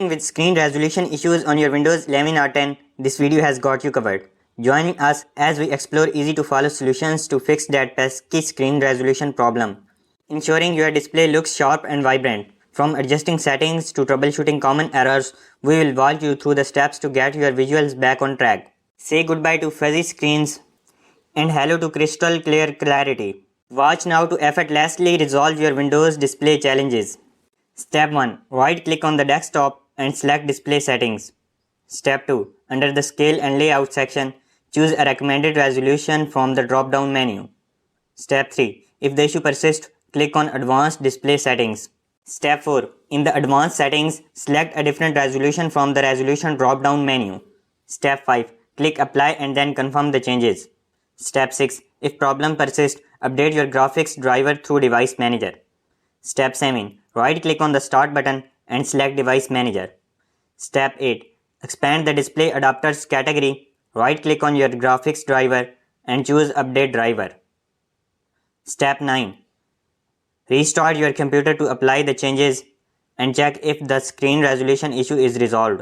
With screen resolution issues on your Windows 11 or 10, this video has got you covered. Join us as we explore easy to follow solutions to fix that pesky screen resolution problem, ensuring your display looks sharp and vibrant. From adjusting settings to troubleshooting common errors, we will walk you through the steps to get your visuals back on track. Say goodbye to fuzzy screens and hello to crystal clear clarity. Watch now to effortlessly resolve your Windows display challenges. Step 1. Right click on the desktop and select Display Settings. Step 2. Under the Scale and Layout section, choose a recommended resolution from the drop-down menu. Step 3. If the issue persists, click on Advanced Display Settings. Step 4. In the Advanced Settings, select a different resolution from the Resolution drop-down menu. Step 5. Click Apply and then confirm the changes. Step 6. If problem persists, update your graphics driver through Device Manager. Step 7. Right-click on the Start button and select Device Manager. Step 8. Expand the Display Adapters category. Right-click on your graphics driver and choose Update Driver. Step 9. Restart your computer to apply the changes and check if the screen resolution issue is resolved.